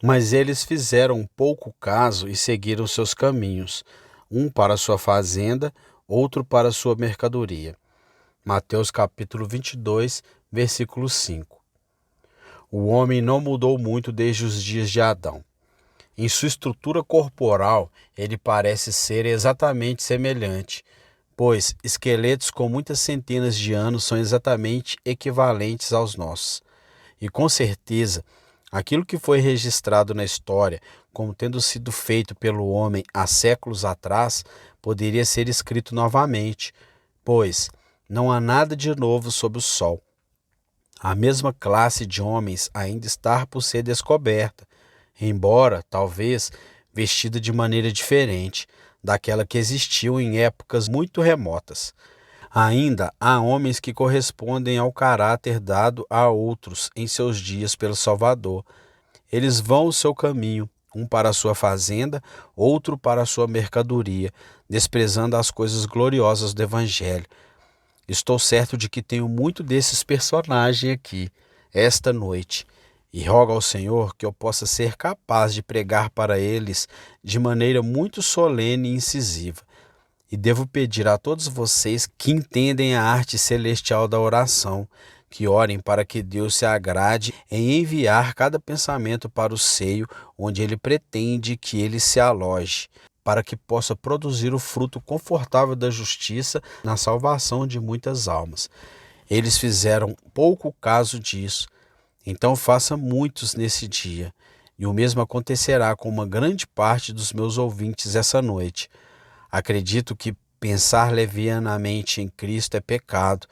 Mas eles fizeram pouco caso e seguiram seus caminhos, um para sua fazenda, outro para sua mercadoria. Mateus capítulo 22, versículo 5. O homem não mudou muito desde os dias de Adão. Em sua estrutura corporal, ele parece ser exatamente semelhante, pois esqueletos com muitas centenas de anos são exatamente equivalentes aos nossos. E com certeza, aquilo que foi registrado na história como tendo sido feito pelo homem há séculos atrás, poderia ser escrito novamente, pois não há nada de novo sob o sol. A mesma classe de homens ainda está por ser descoberta, embora, talvez, vestida de maneira diferente daquela que existiu em épocas muito remotas. Ainda há homens que correspondem ao caráter dado a outros em seus dias pelo Salvador. Eles vão o seu caminho, um para a sua fazenda, outro para a sua mercadoria, desprezando as coisas gloriosas do Evangelho. Estou certo de que tenho muito desses personagens aqui, esta noite, e rogo ao Senhor que eu possa ser capaz de pregar para eles de maneira muito solene e incisiva. E devo pedir a todos vocês que entendem a arte celestial da oração, que orem para que Deus se agrade em enviar cada pensamento para o seio onde Ele pretende que ele se aloje, para que possa produzir o fruto confortável da justiça na salvação de muitas almas. Eles fizeram pouco caso disso, então faça muitos nesse dia, e o mesmo acontecerá com uma grande parte dos meus ouvintes essa noite. Acredito que pensar levianamente em Cristo é pecado,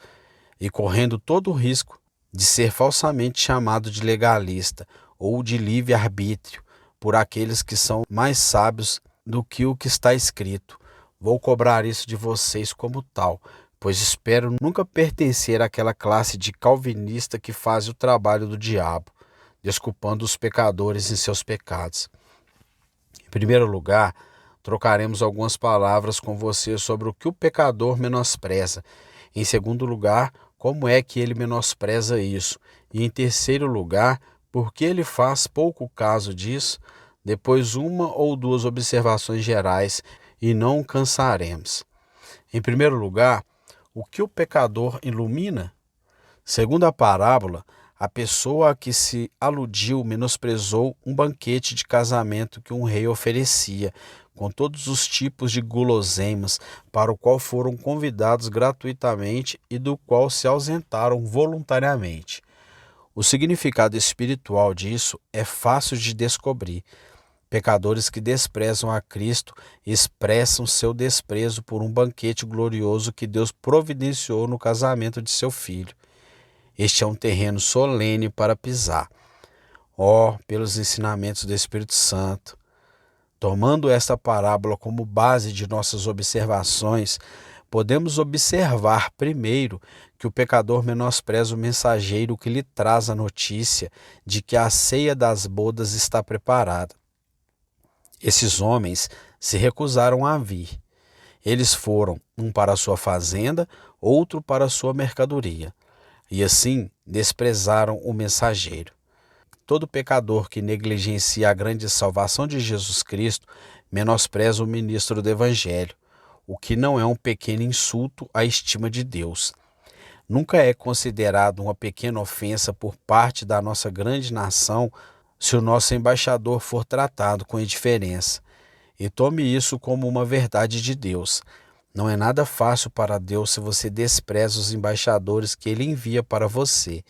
e correndo todo o risco de ser falsamente chamado de legalista ou de livre-arbítrio por aqueles que são mais sábios do que o que está escrito. Vou cobrar isso de vocês como tal, pois espero nunca pertencer àquela classe de calvinista que faz o trabalho do diabo, desculpando os pecadores em seus pecados. Em primeiro lugar, trocaremos algumas palavras com você sobre o que o pecador menospreza. Em segundo lugar, como é que ele menospreza isso? E em terceiro lugar, por que ele faz pouco caso disso? Depois, uma ou duas observações gerais e não cansaremos. Em primeiro lugar, o que o pecador ilumina? Segundo a parábola, a pessoa a que se aludiu menosprezou um banquete de casamento que um rei oferecia, com todos os tipos de guloseimas, para o qual foram convidados gratuitamente e do qual se ausentaram voluntariamente. O significado espiritual disso é fácil de descobrir. Pecadores que desprezam a Cristo expressam seu desprezo por um banquete glorioso que Deus providenciou no casamento de seu filho. Este é um terreno solene para pisar. Pelos ensinamentos do Espírito Santo. Tomando esta parábola como base de nossas observações, podemos observar, primeiro, que o pecador menospreza o mensageiro que lhe traz a notícia de que a ceia das bodas está preparada. Esses homens se recusaram a vir. Eles foram, um para a sua fazenda, outro para a sua mercadoria, e assim desprezaram o mensageiro. Todo pecador que negligencia a grande salvação de Jesus Cristo menospreza o ministro do Evangelho, o que não é um pequeno insulto à estima de Deus. Nunca é considerado uma pequena ofensa por parte da nossa grande nação se o nosso embaixador for tratado com indiferença. E tome isso como uma verdade de Deus. Não é nada fácil para Deus se você despreza os embaixadores que Ele envia para você.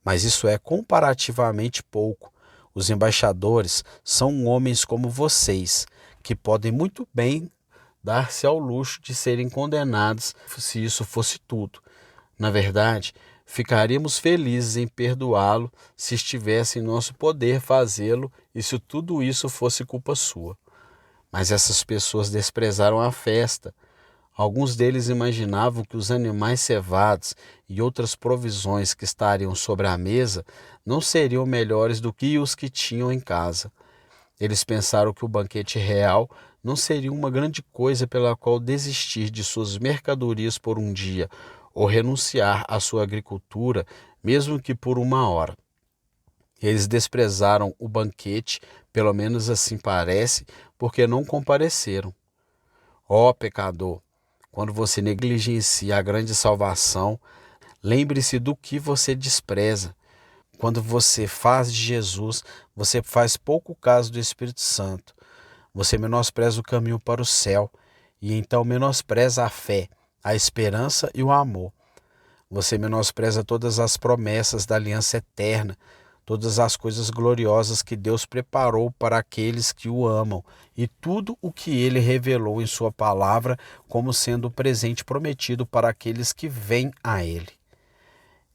Mas isso é comparativamente pouco. Os embaixadores são homens como vocês, que podem muito bem dar-se ao luxo de serem condenados se isso fosse tudo. Na verdade, ficaríamos felizes em perdoá-lo se estivesse em nosso poder fazê-lo e se tudo isso fosse culpa sua. Mas essas pessoas desprezaram a festa. Alguns deles imaginavam que os animais cevados e outras provisões que estariam sobre a mesa não seriam melhores do que os que tinham em casa. Eles pensaram que o banquete real não seria uma grande coisa pela qual desistir de suas mercadorias por um dia ou renunciar à sua agricultura, mesmo que por uma hora. Eles desprezaram o banquete, pelo menos assim parece, porque não compareceram. Ó pecador, quando você negligencia a grande salvação, lembre-se do que você despreza. Quando você faz de Jesus, você faz pouco caso do Espírito Santo. Você menospreza o caminho para o céu e então menospreza a fé, a esperança e o amor. Você menospreza todas as promessas da aliança eterna, todas as coisas gloriosas que Deus preparou para aqueles que o amam e tudo o que ele revelou em sua palavra como sendo o presente prometido para aqueles que vêm a ele.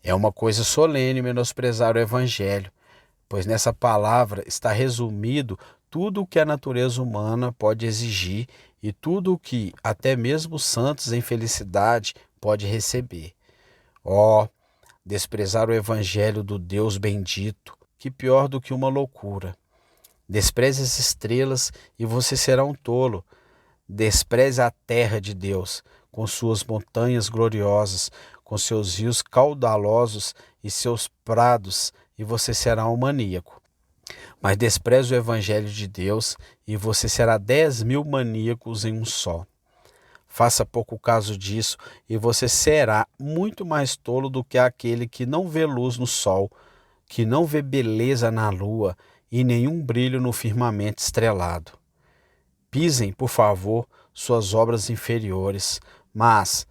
É uma coisa solene menosprezar o Evangelho, pois nessa palavra está resumido tudo o que a natureza humana pode exigir e tudo o que até mesmo os santos em felicidade pode receber. Ó, desprezar o Evangelho do Deus bendito, que pior do que uma loucura. Despreze as estrelas e você será um tolo. Despreze a terra de Deus, com suas montanhas gloriosas, com seus rios caudalosos e seus prados, e você será um maníaco. Mas despreze o Evangelho de Deus, e você será 10.000 maníacos em um só. Faça pouco caso disso, e você será muito mais tolo do que aquele que não vê luz no sol, que não vê beleza na lua e nenhum brilho no firmamento estrelado. Pisem, por favor, suas obras inferiores, mas,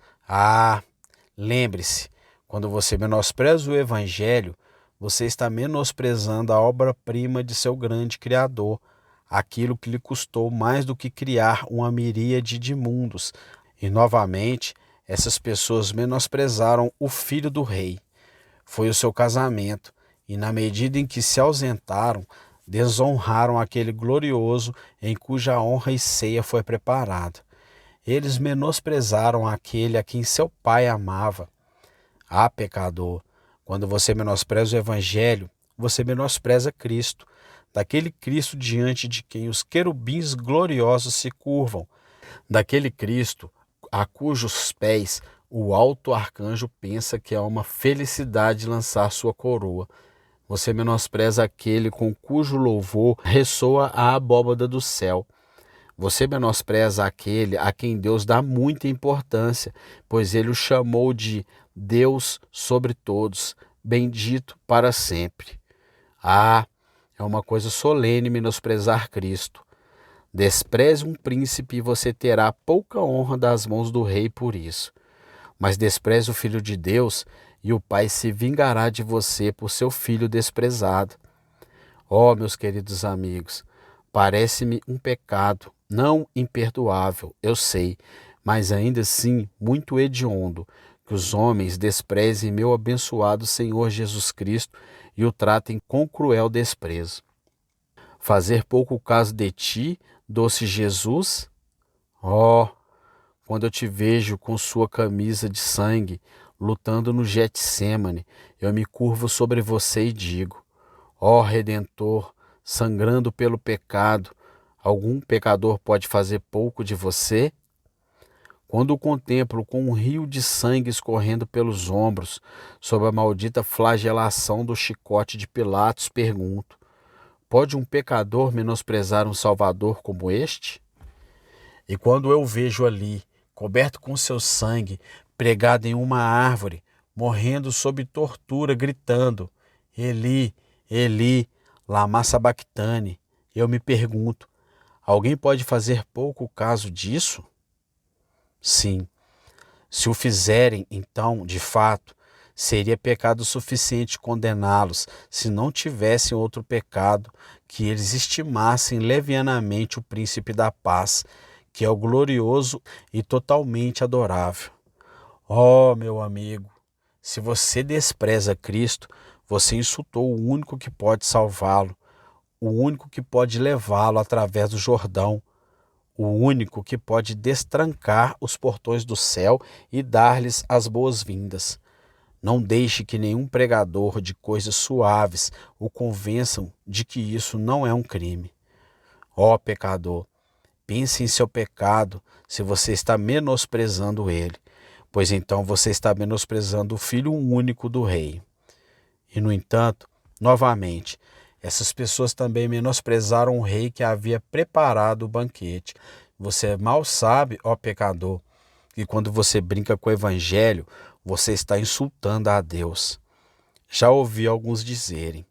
lembre-se, quando você menospreza o Evangelho, você está menosprezando a obra-prima de seu grande Criador, aquilo que lhe custou mais do que criar uma miríade de mundos. E, novamente, essas pessoas menosprezaram o filho do rei. Foi o seu casamento, e na medida em que se ausentaram, desonraram aquele glorioso em cuja honra e ceia foi preparada. Eles menosprezaram aquele a quem seu pai amava. Pecador, quando você menospreza o Evangelho, você menospreza Cristo, daquele Cristo diante de quem os querubins gloriosos se curvam, daquele Cristo a cujos pés o alto arcanjo pensa que é uma felicidade lançar sua coroa. Você menospreza aquele com cujo louvor ressoa a abóbada do céu. Você menospreza aquele a quem Deus dá muita importância, pois ele o chamou de Deus sobre todos, bendito para sempre. É uma coisa solene menosprezar Cristo. Despreze um príncipe e você terá pouca honra das mãos do rei por isso. Mas despreze o Filho de Deus e o Pai se vingará de você por seu filho desprezado. Meus queridos amigos, parece-me um pecado, não imperdoável, eu sei, mas ainda assim muito hediondo, que os homens desprezem meu abençoado Senhor Jesus Cristo e o tratem com cruel desprezo. Fazer pouco caso de ti, doce Jesus? Quando eu te vejo com sua camisa de sangue, lutando no Getsêmane, eu me curvo sobre você e digo: Redentor, sangrando pelo pecado, algum pecador pode fazer pouco de você? Quando o contemplo com um rio de sangue escorrendo pelos ombros, sob a maldita flagelação do chicote de Pilatos, pergunto: pode um pecador menosprezar um Salvador como este? E quando eu vejo ali, coberto com seu sangue, pregado em uma árvore, morrendo sob tortura, gritando: Eli, Eli, lama sabactane, eu me pergunto: alguém pode fazer pouco caso disso? Sim. Se o fizerem, então, de fato, seria pecado suficiente condená-los se não tivessem outro pecado que eles estimassem levianamente o príncipe da paz, que é o glorioso e totalmente adorável. Meu amigo, se você despreza Cristo, você insultou o único que pode salvá-lo, o único que pode levá-lo através do Jordão, o único que pode destrancar os portões do céu e dar-lhes as boas-vindas. Não deixe que nenhum pregador de coisas suaves o convençam de que isso não é um crime. Pecador, pense em seu pecado se você está menosprezando ele, pois então você está menosprezando o Filho único do Rei. E, no entanto, Novamente, essas pessoas também menosprezaram o rei que havia preparado o banquete. Você mal sabe, ó pecador, que quando você brinca com o evangelho, você está insultando a Deus. Já ouvi alguns dizerem: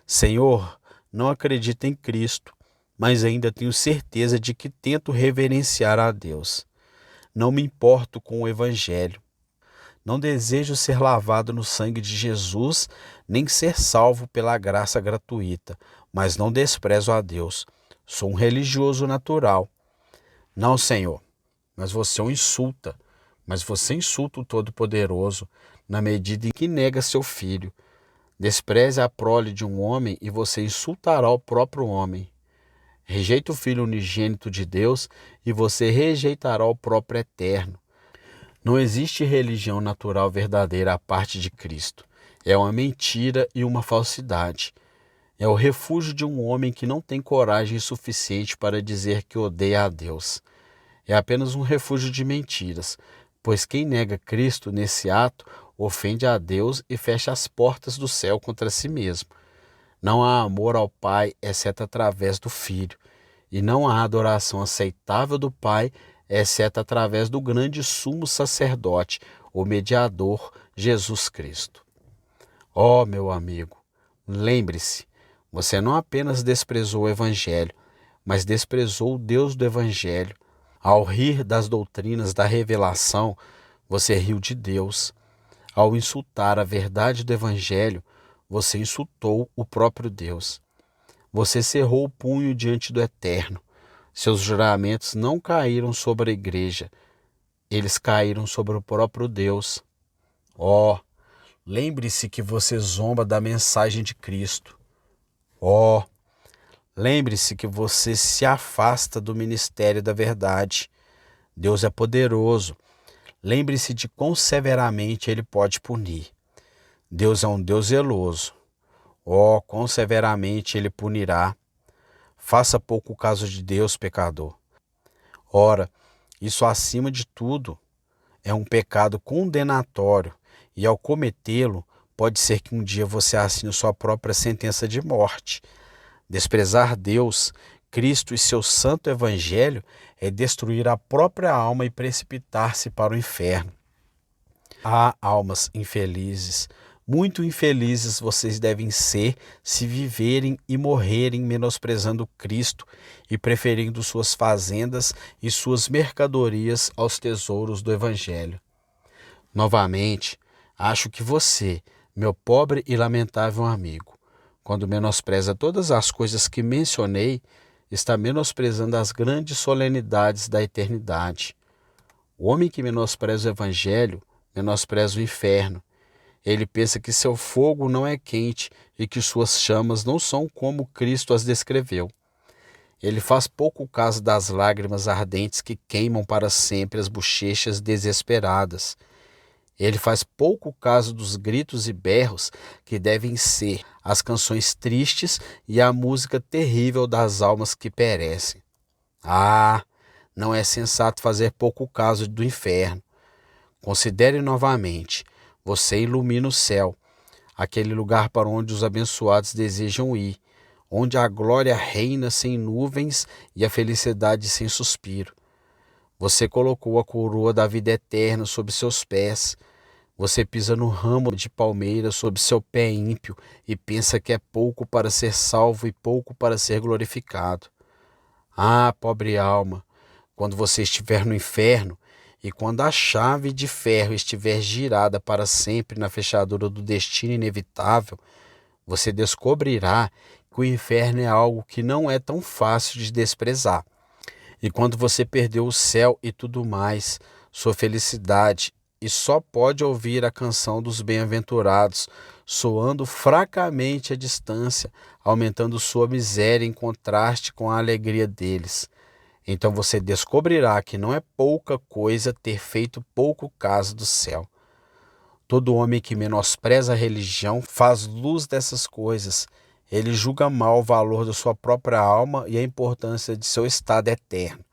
Senhor, não acredito em Cristo, mas ainda tenho certeza de que tento reverenciar a Deus. Não me importo com o evangelho. Não desejo ser lavado no sangue de Jesus, nem ser salvo pela graça gratuita, mas não desprezo a Deus. Sou um religioso natural. Não, Senhor, mas você o insulta. Mas você insulta o Todo-Poderoso na medida em que nega seu filho. Despreze a prole de um homem e você insultará o próprio homem. Rejeita o Filho unigênito de Deus e você rejeitará o próprio Eterno. Não existe religião natural verdadeira à parte de Cristo. É uma mentira e uma falsidade. É o refúgio de um homem que não tem coragem suficiente para dizer que odeia a Deus. É apenas um refúgio de mentiras, pois quem nega Cristo nesse ato ofende a Deus e fecha as portas do céu contra si mesmo. Não há amor ao Pai exceto através do Filho, e não há adoração aceitável do Pai exceto através do grande sumo sacerdote, o mediador, Jesus Cristo. Ó, meu amigo, lembre-se, você não apenas desprezou o Evangelho, mas desprezou o Deus do Evangelho. Ao rir das doutrinas da revelação, você riu de Deus. Ao insultar a verdade do Evangelho, você insultou o próprio Deus. Você cerrou o punho diante do Eterno. Seus juramentos não caíram sobre a igreja, eles caíram sobre o próprio Deus. Ó, lembre-se que você zomba da mensagem de Cristo. Ó, lembre-se que você se afasta do ministério da verdade. Deus é poderoso. Lembre-se de quão severamente Ele pode punir. Deus é um Deus zeloso. Ó, quão severamente Ele punirá. Faça pouco caso de Deus, pecador. Ora, isso acima de tudo é um pecado condenatório e ao cometê-lo pode ser que um dia você assine sua própria sentença de morte. Desprezar Deus, Cristo e seu santo evangelho é destruir a própria alma e precipitar-se para o inferno. Há almas infelizes, muito infelizes vocês devem ser se viverem e morrerem menosprezando Cristo e preferindo suas fazendas e suas mercadorias aos tesouros do Evangelho. Novamente, acho que você, meu pobre e lamentável amigo, quando menospreza todas as coisas que mencionei, está menosprezando as grandes solenidades da eternidade. O homem que menospreza o Evangelho menospreza o inferno. Ele pensa que seu fogo não é quente e que suas chamas não são como Cristo as descreveu. Ele faz pouco caso das lágrimas ardentes que queimam para sempre as bochechas desesperadas. Ele faz pouco caso dos gritos e berros que devem ser as canções tristes e a música terrível das almas que perecem. Ah, não é sensato fazer pouco caso do inferno. Considere novamente. Você ilumina o céu, aquele lugar para onde os abençoados desejam ir, onde a glória reina sem nuvens e a felicidade sem suspiro. Você colocou a coroa da vida eterna sob seus pés. Você pisa no ramo de palmeira sob seu pé ímpio e pensa que é pouco para ser salvo e pouco para ser glorificado. Ah, pobre alma, quando você estiver no inferno, e quando a chave de ferro estiver girada para sempre na fechadura do destino inevitável, você descobrirá que o inferno é algo que não é tão fácil de desprezar. E quando você perdeu o céu e tudo mais, sua felicidade, e só pode ouvir a canção dos bem-aventurados, soando fracamente à distância, aumentando sua miséria em contraste com a alegria deles. Então você descobrirá que não é pouca coisa ter feito pouco caso do céu. Todo homem que menospreza a religião faz luz dessas coisas. Ele julga mal o valor da sua própria alma e a importância de seu estado eterno.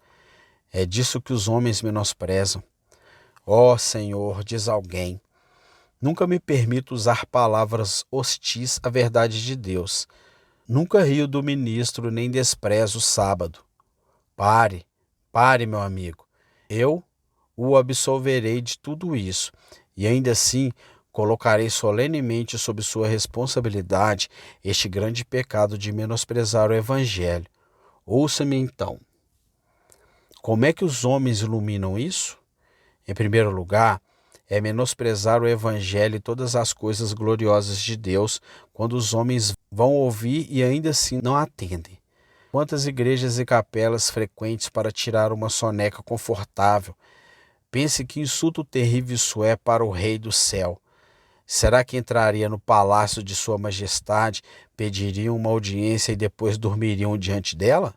É disso que os homens menosprezam. Ó Senhor, diz alguém, Nunca me permito usar palavras hostis à verdade de Deus. Nunca rio do ministro nem desprezo o sábado. Pare, pare, meu amigo. Eu o absolverei de tudo isso, e ainda assim colocarei solenemente sob sua responsabilidade este grande pecado de menosprezar o Evangelho. Ouça-me então. Como é que os homens iluminam isso? Em primeiro lugar, é menosprezar o Evangelho e todas as coisas gloriosas de Deus quando os homens vão ouvir e ainda assim não atendem. Quantas igrejas e capelas frequentes para tirar uma soneca confortável? Pense que insulto terrível isso é para o Rei do céu. Será que entraria no palácio de Sua Majestade, pediriam uma audiência e depois dormiriam diante dela?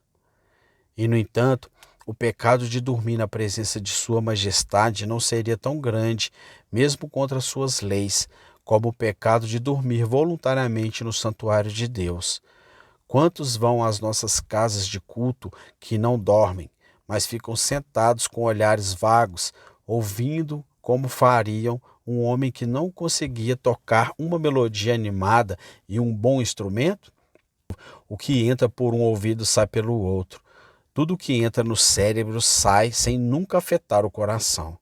E, no entanto, o pecado de dormir na presença de Sua Majestade não seria tão grande, mesmo contra suas leis, como o pecado de dormir voluntariamente no santuário de Deus. Quantos vão às nossas casas de culto que não dormem, mas ficam sentados com olhares vagos, ouvindo como fariam um homem que não conseguia tocar uma melodia animada e um bom instrumento? O que entra por um ouvido sai pelo outro. Tudo que entra no cérebro sai sem nunca afetar o coração.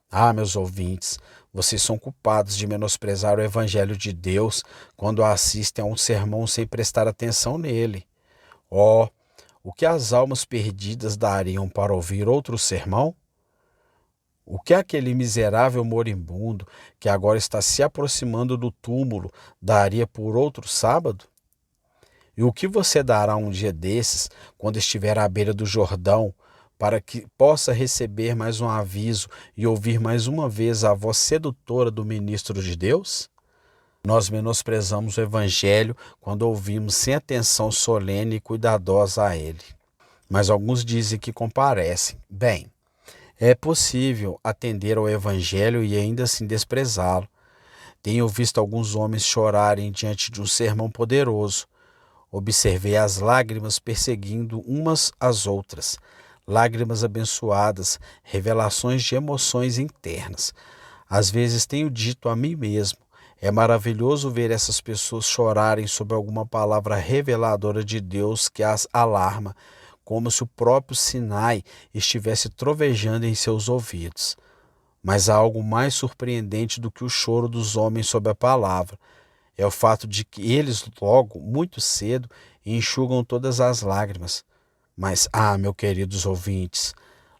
Ah, meus ouvintes, vocês são culpados de menosprezar o Evangelho de Deus quando assistem a um sermão sem prestar atenção nele. Oh, o que as almas perdidas dariam para ouvir outro sermão? O que aquele miserável moribundo que agora está se aproximando do túmulo daria por outro sábado? E o que você dará um dia desses, quando estiver à beira do Jordão, para que possa receber mais um aviso e ouvir mais uma vez a voz sedutora do ministro de Deus? Nós menosprezamos o Evangelho quando ouvimos sem atenção solene e cuidadosa a ele. Mas alguns dizem que comparecem. Bem, é possível atender ao Evangelho e ainda assim desprezá-lo. Tenho visto alguns homens chorarem diante de um sermão poderoso. Observei as lágrimas perseguindo umas às outras, lágrimas abençoadas, revelações de emoções internas. Às vezes tenho dito a mim mesmo, é maravilhoso ver essas pessoas chorarem sob alguma palavra reveladora de Deus que as alarma, como se o próprio Sinai estivesse trovejando em seus ouvidos. Mas há algo mais surpreendente do que o choro dos homens sob a palavra. É o fato de que eles logo, muito cedo, enxugam todas as lágrimas. Mas, meus queridos ouvintes,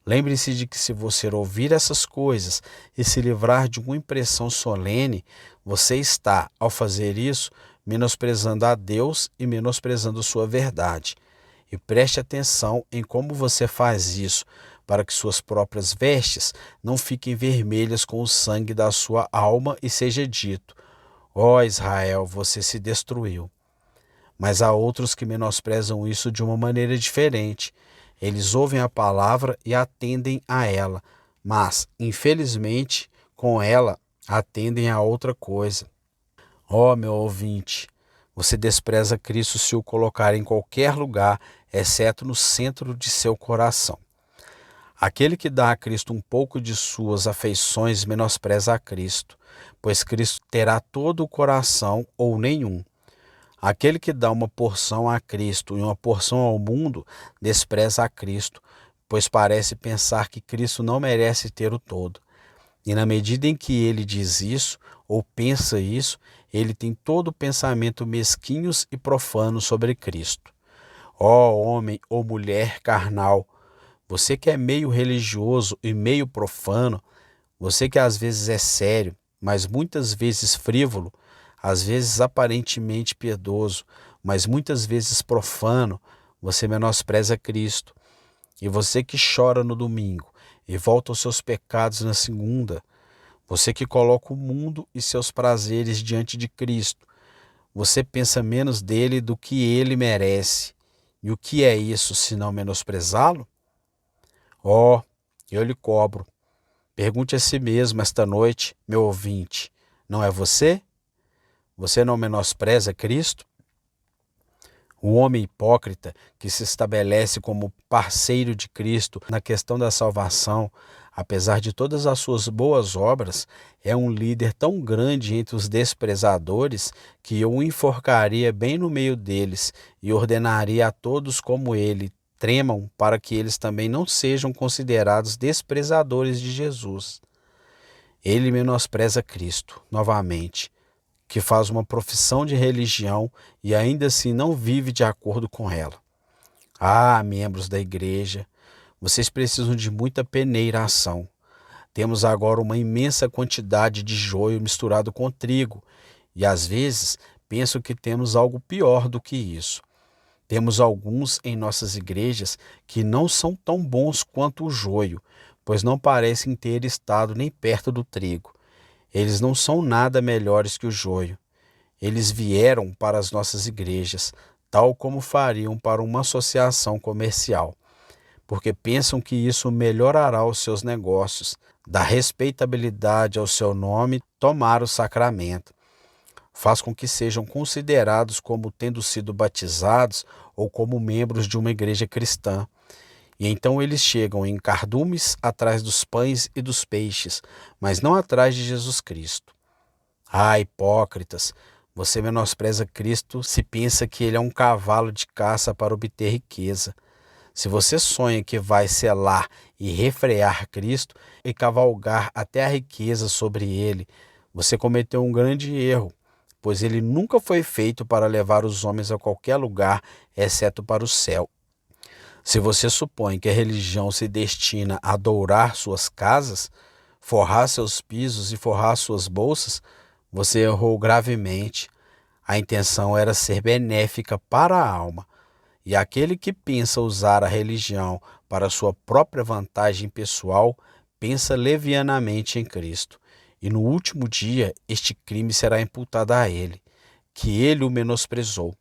lembre-se de que se você ouvir essas coisas e se livrar de uma impressão solene, você está, ao fazer isso, menosprezando a Deus e menosprezando sua verdade. E preste atenção em como você faz isso, para que suas próprias vestes não fiquem vermelhas com o sangue da sua alma e seja dito: ó Israel, você se destruiu. Mas há outros que menosprezam isso de uma maneira diferente. Eles ouvem a palavra e atendem a ela, mas, infelizmente, com ela, atendem a outra coisa. Ó, meu ouvinte, você despreza Cristo se o colocar em qualquer lugar, exceto no centro de seu coração. Aquele que dá a Cristo um pouco de suas afeições menospreza a Cristo, pois Cristo terá todo o coração ou nenhum. Aquele que dá uma porção a Cristo e uma porção ao mundo despreza a Cristo, pois parece pensar que Cristo não merece ter o todo. E na medida em que ele diz isso, ou pensa isso, ele tem todo o pensamento mesquinhos e profanos sobre Cristo. Ó homem ou mulher carnal, você que é meio religioso e meio profano, você que às vezes é sério, mas muitas vezes frívolo, às vezes aparentemente piedoso, mas muitas vezes profano, você menospreza Cristo. E você que chora no domingo e volta aos seus pecados na segunda, você que coloca o mundo e seus prazeres diante de Cristo, você pensa menos dele do que ele merece. E o que é isso, se não menosprezá-lo? Oh, eu lhe cobro. Pergunte a si mesmo esta noite, meu ouvinte, não é você? Você não menospreza Cristo? O homem hipócrita que se estabelece como parceiro de Cristo na questão da salvação, apesar de todas as suas boas obras, é um líder tão grande entre os desprezadores que eu o enforcaria bem no meio deles e ordenaria a todos como ele tremam para que eles também não sejam considerados desprezadores de Jesus. Ele menospreza Cristo, novamente, que faz uma profissão de religião e ainda assim não vive de acordo com ela. Ah, membros da igreja, vocês precisam de muita peneiração. Temos agora uma imensa quantidade de joio misturado com trigo e às vezes penso que temos algo pior do que isso. Temos alguns em nossas igrejas que não são tão bons quanto o joio, pois não parecem ter estado nem perto do trigo. Eles não são nada melhores que o joio. Eles vieram para as nossas igrejas, tal como fariam para uma associação comercial, porque pensam que isso melhorará os seus negócios, dá respeitabilidade ao seu nome, tomar o sacramento. Faz com que sejam considerados como tendo sido batizados ou como membros de uma igreja cristã. E então eles chegam em cardumes atrás dos pães e dos peixes, mas não atrás de Jesus Cristo. Ah, hipócritas! Você menospreza Cristo se pensa que ele é um cavalo de caça para obter riqueza. Se você sonha que vai selar e refrear Cristo e cavalgar até a riqueza sobre ele, você cometeu um grande erro, pois ele nunca foi feito para levar os homens a qualquer lugar, exceto para o céu. Se você supõe que a religião se destina a dourar suas casas, forrar seus pisos e forrar suas bolsas, você errou gravemente. A intenção era ser benéfica para a alma. E aquele que pensa usar a religião para sua própria vantagem pessoal, pensa levianamente em Cristo. E no último dia, este crime será imputado a ele, que ele o menosprezou.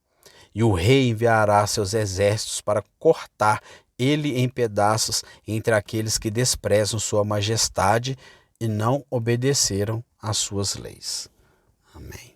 E o rei enviará seus exércitos para cortar ele em pedaços entre aqueles que desprezam sua majestade e não obedeceram às suas leis. Amém.